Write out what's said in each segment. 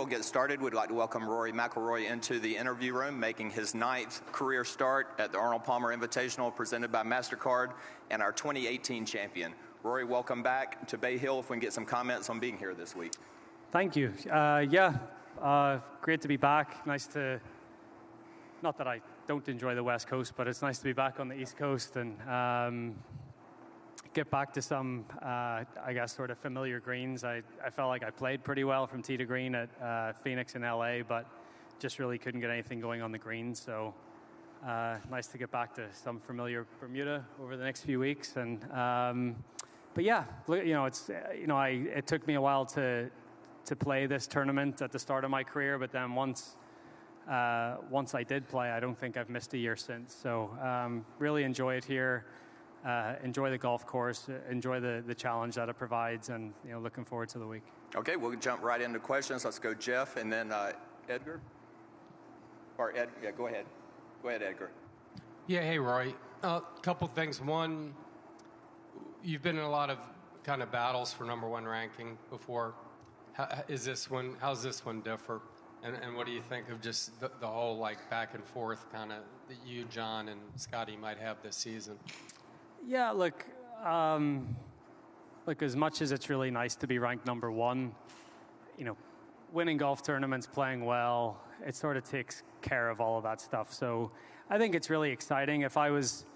we'll get started. We'd like to welcome Rory McIlroy into the interview room, making his 9th career start at the Arnold Palmer Invitational presented by MasterCard, and our 2018 champion. Rory, welcome back to Bay Hill. If we can get some comments on being here this week. Thank you. Great to be back. Nice to, not that I don't enjoy the West Coast, but it's nice to be back on the East Coast and get back to some, sort of familiar greens. I felt like I played pretty well from tee to green at Phoenix and LA, but just really couldn't get anything going on the greens. So nice to get back to some familiar Bermuda over the next few weeks. And it took me a while to play this tournament at the start of my career, but then once I did play, I don't think I've missed a year since. So really enjoy it here. Enjoy the golf course, enjoy the challenge that it provides, and looking forward to the week. Okay, we'll jump right into questions. Let's go Jeff, and then Edgar. Or Ed, yeah, go ahead. Go ahead, Edgar. Yeah, hey, Rory. A couple things. One, you've been in a lot of kind of battles for number one ranking before. How's this one differ? And what do you think of just the whole back and forth kind of that you, John, and Scotty might have this season? Yeah, look, as much as it's really nice to be ranked number one, winning golf tournaments, playing well, it sort of takes care of all of that stuff. So I think it's really exciting. If I was,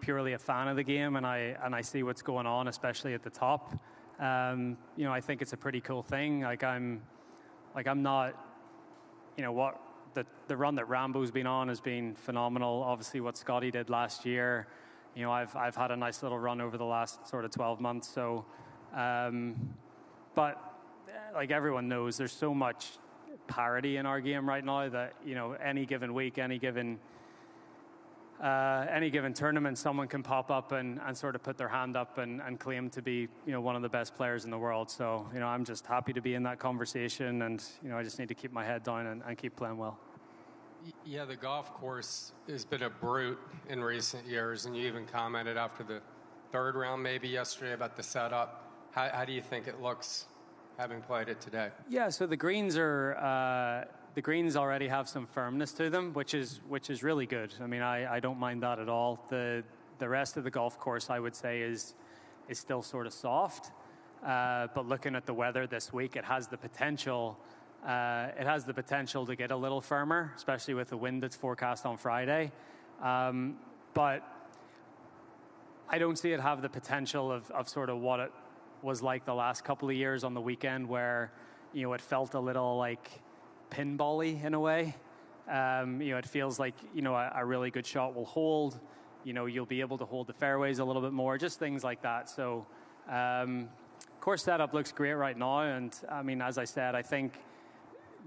purely a fan of the game and I see what's going on, especially at the top, I think it's a pretty cool thing. I'm not, the run that Rambo's been on has been phenomenal. Obviously, what Scotty did last year. I've had a nice little run over the last sort of 12 months. So, but like everyone knows, there's so much parity in our game right now that any given week, any given tournament, someone can pop up and sort of put their hand up and claim to be one of the best players in the world. So I'm just happy to be in that conversation, and I just need to keep my head down and keep playing well. Yeah, the golf course has been a brute in recent years, and you even commented after the third round maybe yesterday about the setup. How do you think it looks having played it today? Yeah, so the greens already have some firmness to them, which is really good. I mean, I don't mind that at all. The rest of the golf course, I would say, is still sort of soft. But looking at the weather this week, it has the potential. To get a little firmer, especially with the wind that's forecast on Friday. But I don't see it have the potential of sort of what it was like the last couple of years on the weekend, where it felt a little like pinball-y in a way. It feels like a really good shot will hold. You'll be able to hold the fairways a little bit more, just things like that. So course setup looks great right now, and I mean, as I said, I think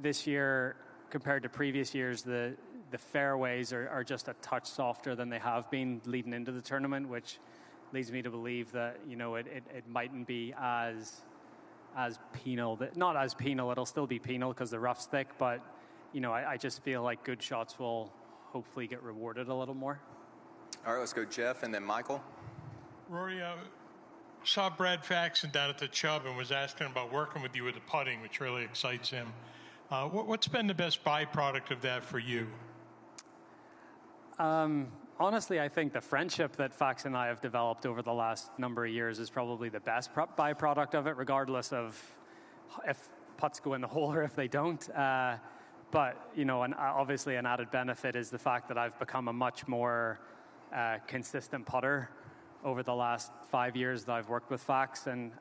this year compared to previous years, the fairways are just a touch softer than they have been leading into the tournament, which leads me to believe that it mightn't be as penal. Not as penal, it'll still be penal because the rough's thick, but I just feel like good shots will hopefully get rewarded a little more. All right, let's go Jeff and then Michael. Rory, saw Brad Faxon down at the Chubb and was asking about working with you with the putting, which really excites him. What's been the best byproduct of that for you? Honestly, I think the friendship that Fax and I have developed over the last number of years is probably the best byproduct of it, regardless of if putts go in the hole or if they don't. But, and obviously an added benefit is the fact that I've become a much more consistent putter over the last 5 years that I've worked with Fax. And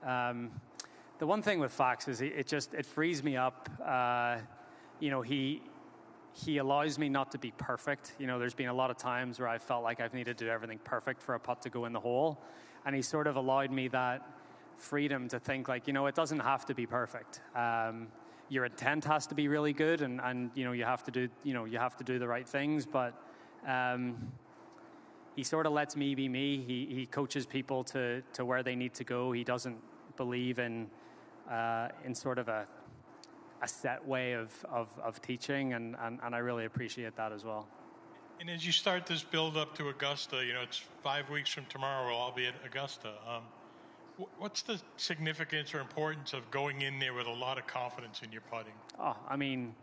the one thing with Fax is it frees me up. He allows me not to be perfect. There's been a lot of times where I felt like I've needed to do everything perfect for a putt to go in the hole. And he sort of allowed me that freedom to think like, it doesn't have to be perfect. Your intent has to be really good, and you have to do the right things. But he sort of lets me be me. He coaches people to where they need to go. He doesn't believe in sort of a set way of teaching, and I really appreciate that as well. And as you start this build up to Augusta, it's 5 weeks from tomorrow. We'll all be at Augusta. What's the significance or importance of going in there with a lot of confidence in your putting? Oh, I mean,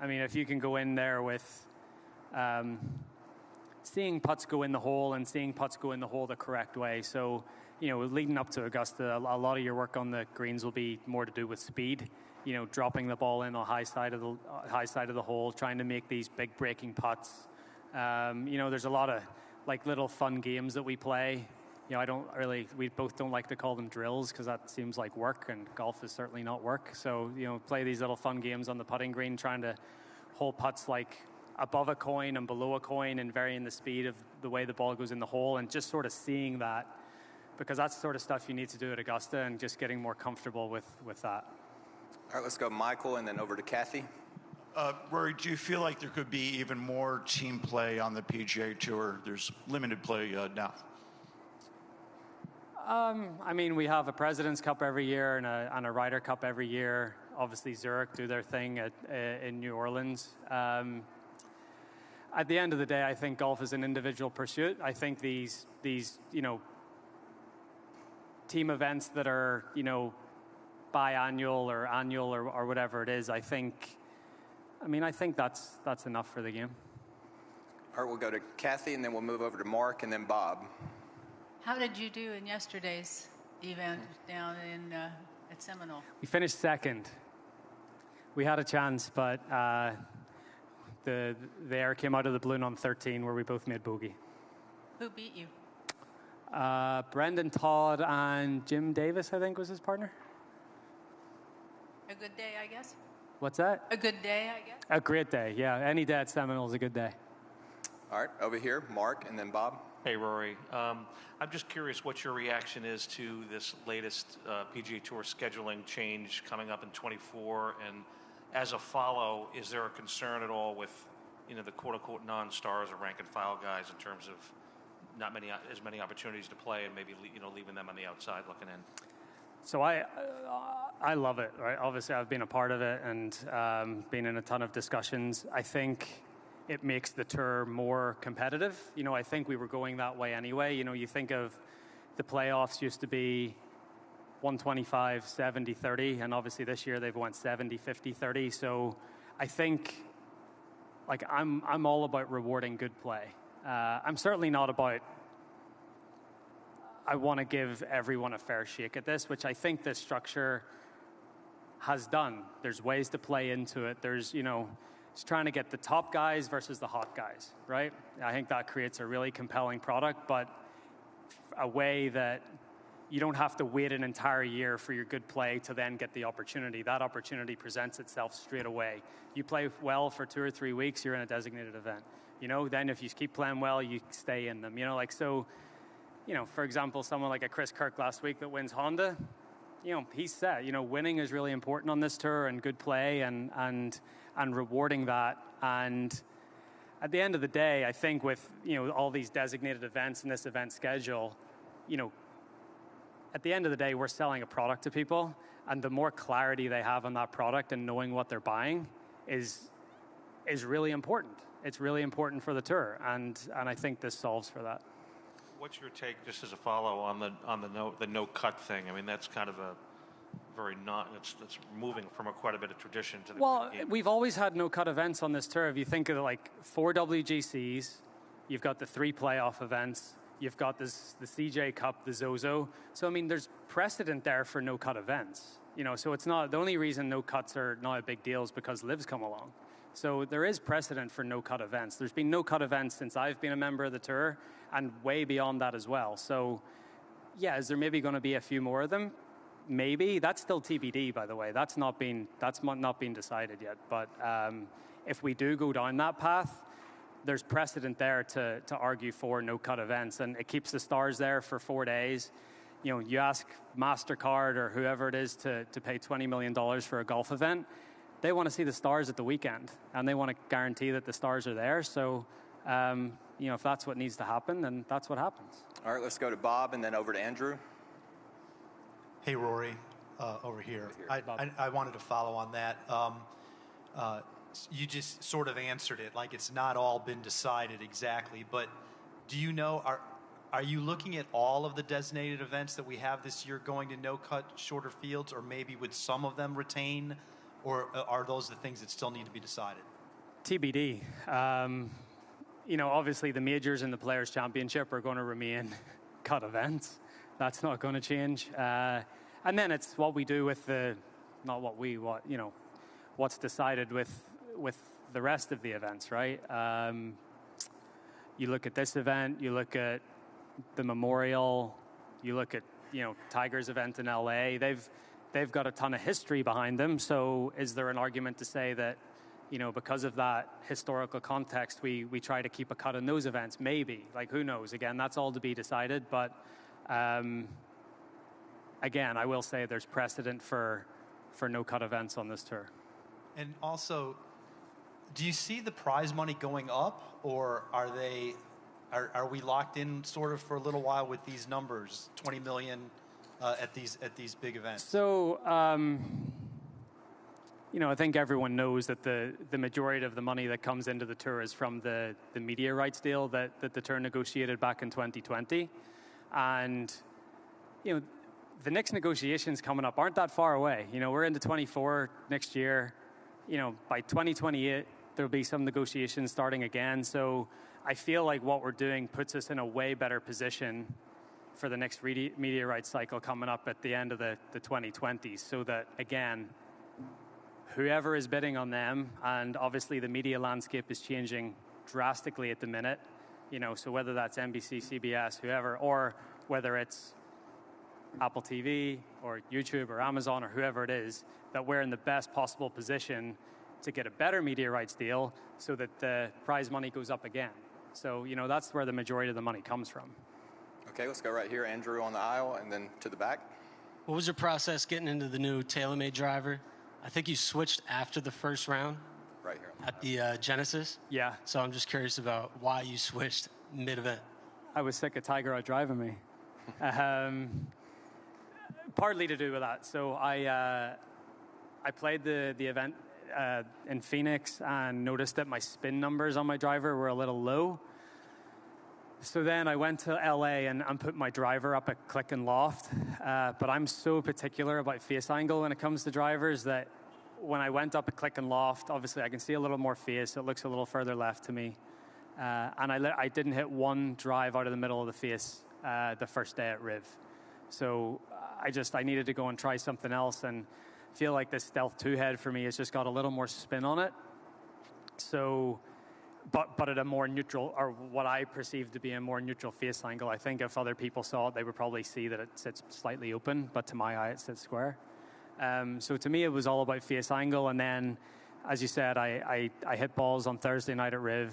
if you can go in there with seeing putts go in the hole and seeing putts go in the hole the correct way. So, leading up to Augusta, a lot of your work on the greens will be more to do with speed. Dropping the ball in on high side of the hole, trying to make these big breaking putts. There's a lot of like little fun games that we play. We both don't like to call them drills because that seems like work, and golf is certainly not work. So, play these little fun games on the putting green, trying to hole putts like above a coin and below a coin and varying the speed of the way the ball goes in the hole, and just sort of seeing that, because that's the sort of stuff you need to do at Augusta, and just getting more comfortable with that. All right, let's go Michael and then over to Kathy. Rory, do you feel like there could be even more team play on the PGA Tour? There's limited play now. We have a President's Cup every year and a Ryder Cup every year. Obviously, Zurich do their thing in New Orleans. At the end of the day, I think golf is an individual pursuit. I think these team events that are, biannual or annual or whatever it is, I think that's enough for the game. All right, we'll go to Kathy, and then we'll move over to Mark, and then Bob. How did you do in yesterday's event down at Seminole? We finished second. We had a chance, but the air came out of the balloon on 13, where we both made bogey. Who beat you? Brendan Todd and Jim Davis, I think, was his partner. A good day, I guess? What's that? A good day, I guess? A great day, yeah. Any day at Seminole is a good day. All right, over here, Mark, and then Bob. Hey, Rory. I'm just curious what your reaction is to this latest PGA Tour scheduling change coming up in 24, and as a follow, is there a concern at all with, the quote-unquote non-stars or rank-and-file guys in terms of not as many opportunities to play and maybe, leaving them on the outside looking in? So I love it, right? Obviously, I've been a part of it and been in a ton of discussions. I think it makes the tour more competitive. I think we were going that way anyway. You think of the playoffs used to be 125, 70, 30, and obviously this year they've went 70, 50, 30. So I think, I'm all about rewarding good play. I'm certainly not about, I want to give everyone a fair shake at this, which I think this structure has done. There's ways to play into it. There's, it's trying to get the top guys versus the hot guys, right? I think that creates a really compelling product, but a way that you don't have to wait an entire year for your good play to then get the opportunity. That opportunity presents itself straight away. You play well for 2 or 3 weeks, you're in a designated event. Then if you keep playing well, you stay in them. For example, someone like a Chris Kirk last week that wins Honda, he's set. Winning is really important on this tour, and good play and rewarding that. And at the end of the day, I think with, all these designated events and this event schedule, at the end of the day, we're selling a product to people, and the more clarity they have on that product and knowing what they're buying is really important. It's really important for the tour, and I think this solves for that. What's your take, just as a follow, on the no cut thing? That's kind of a very it's moving from quite a bit of tradition to the game. We've always had no cut events on this tour. If you think of 4 WGCs, you've got the 3 playoff events, you've got the CJ Cup, the Zozo. So there's precedent there for no cut events. So it's not, the only reason no cuts are not a big deal is because Liv's come along. So there is precedent for no-cut events. There's been no-cut events since I've been a member of the tour, and way beyond that as well. So, yeah, is there maybe going to be a few more of them? Maybe. That's still TBD, by the way. That's not been decided yet. But if we do go down that path, there's precedent there to argue for no-cut events, and it keeps the stars there for 4 days. You ask MasterCard or whoever it is to pay $20 million for a golf event, they want to see the stars at the weekend, and they want to guarantee that the stars are there. So, if that's what needs to happen, then that's what happens. All right, let's go to Bob and then over to Andrew. Hey, Rory, over here. I wanted to follow on that. You just sort of answered it, like it's not all been decided exactly. But do you know, Are you looking at all of the designated events that we have this year going to no-cut, shorter fields, or maybe would some of them retain, or are those the things that still need to be decided? TBD. Obviously the majors and the Players' Championship are going to remain cut events. That's not going to change. And then it's what we do with what's decided with the rest of the events, right? You look at this event, you look at the Memorial, you look at Tiger's event in LA. They've got a ton of history behind them. So is there an argument to say that because of that historical context, we try to keep a cut in those events? Maybe. Like, who knows? Again, that's all to be decided. But again, I will say there's precedent for no cut events on this tour. And also, do you see the prize money going up, or are we locked in sort of for a little while with these numbers, 20 million at these big events? So, I think everyone knows that the majority of the money that comes into the tour is from the media rights deal that the tour negotiated back in 2020. And, the next negotiations coming up aren't that far away. We're into 24 next year. By 2028, there'll be some negotiations starting again. So I feel like what we're doing puts us in a way better position for the next media rights cycle coming up at the end of the 2020s. So that, again, whoever is bidding on them, and obviously the media landscape is changing drastically at the minute, so whether that's NBC, CBS, whoever, or whether it's Apple TV or YouTube or Amazon or whoever it is, that we're in the best possible position to get a better media rights deal so that the prize money goes up again. So, that's where the majority of the money comes from. Okay, let's go right here, Andrew on the aisle, and then to the back. What was your process getting into the new TaylorMade driver? I think you switched after the first round. Right here. At the Genesis? Yeah. So I'm just curious about why you switched mid-event. I was sick of Tiger out driving me. Partly to do with that. So I played the event in Phoenix and noticed that my spin numbers on my driver were a little low. So then I went to LA and put my driver up at click and loft. But I'm so particular about face angle when it comes to drivers that when I went up at click and loft, obviously I can see a little more face. It looks a little further left to me. And I didn't hit one drive out of the middle of the face the first day at Riv. So I needed to go and try something else, and feel like this Stealth 2 head for me has just got a little more spin on it. So, but at a more neutral, or what I perceive to be a more neutral face angle. I think if other people saw it, they would probably see that it sits slightly open, but to my eye, it sits square. So to me, it was all about face angle. And then, as you said, I hit balls on Thursday night at Riv,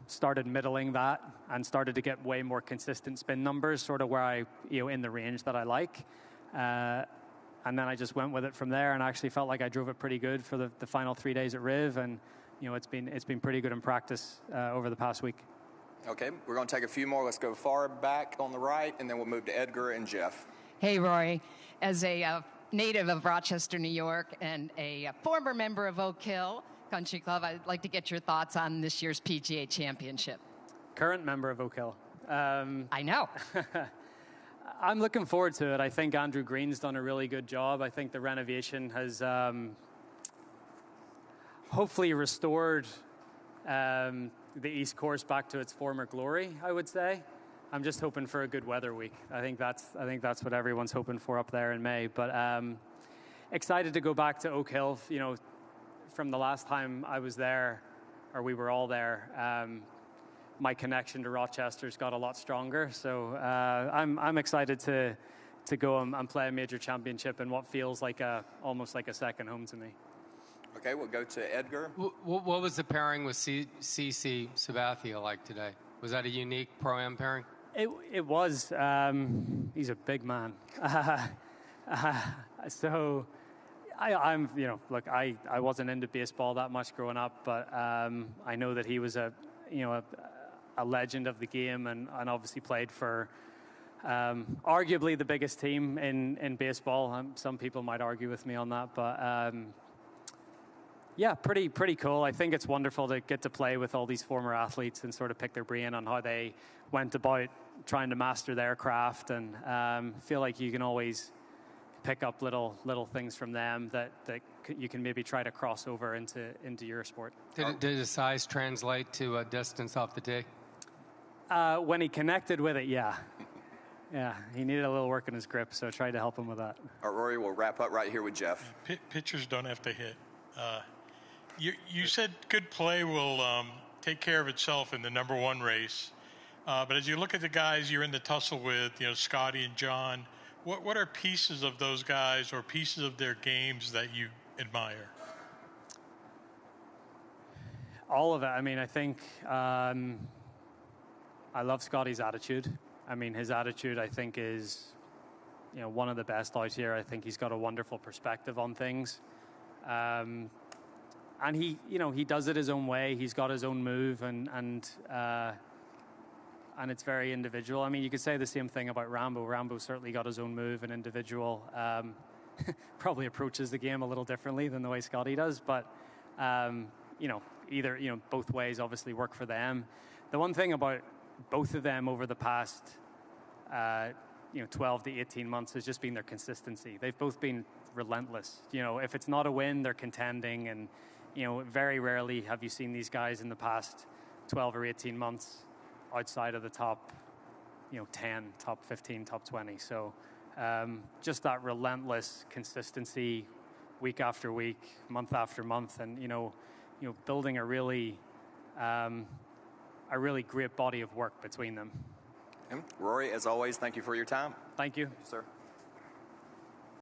started middling that, and started to get way more consistent spin numbers, sort of where in the range that I like. And then I just went with it from there, and I actually felt like I drove it pretty good for the final 3 days at Riv, and it's been pretty good in practice over the past week. Okay, we're going to take a few more. Let's go far back on the right, and then we'll move to Edgar and Jeff. Hey, Rory. As a native of Rochester, New York, and a former member of Oak Hill Country Club, I'd like to get your thoughts on this year's PGA Championship. Current member of Oak Hill. I know. I'm looking forward to it. I think Andrew Green's done a really good job. I think the renovation has hopefully restored the East Course back to its former glory, I would say. I'm just hoping for a good weather week. I think that's what everyone's hoping for up there in May. But excited to go back to Oak Hill. From the last time I was there, or we were all there, my connection to Rochester's got a lot stronger. So I'm excited to go and play a major championship in what feels like almost like a second home to me. Okay, we'll go to Edgar. What was the pairing with CC Sabathia like today? Was that a unique Pro-Am pairing? It was. He's a big man. So I'm look, I wasn't into baseball that much growing up, but I know that he was a legend of the game, and obviously played for arguably the biggest team in baseball. Some people might argue with me on that, but yeah, pretty cool. I think it's wonderful to get to play with all these former athletes and sort of pick their brain on how they went about trying to master their craft, and feel like you can always pick up little things from them that you can maybe try to cross over into your sport. Did his size translate to a distance off the tee? When he connected with it, yeah. Yeah, he needed a little work in his grip, so I tried to help him with that. All right, Rory, we'll wrap up right here with Jeff. Pitchers don't have to hit. You said good play will take care of itself in the number one race. But as you look at the guys you're in the tussle with, Scotty and John, what are pieces of those guys or pieces of their games that you admire? All of it. I mean, I think I love Scotty's attitude. I mean, his attitude, I think, is one of the best out here. I think he's got a wonderful perspective on things. And he does it his own way. He's got his own move, and it's very individual. I mean, you could say the same thing about Rambo. Rambo certainly got his own move and individual. Probably approaches the game a little differently than the way Scotty does, but both ways obviously work for them. The one thing about both of them over the past 12 to 18 months has just been their consistency. They've both been relentless. If it's not a win, they're contending, and very rarely have you seen these guys in the past 12 or 18 months outside of the top 10, top 15, top 20. So just that relentless consistency week after week, month after month, and building a really great body of work between them. Rory, as always, thank you for your time. Thank you. Sir.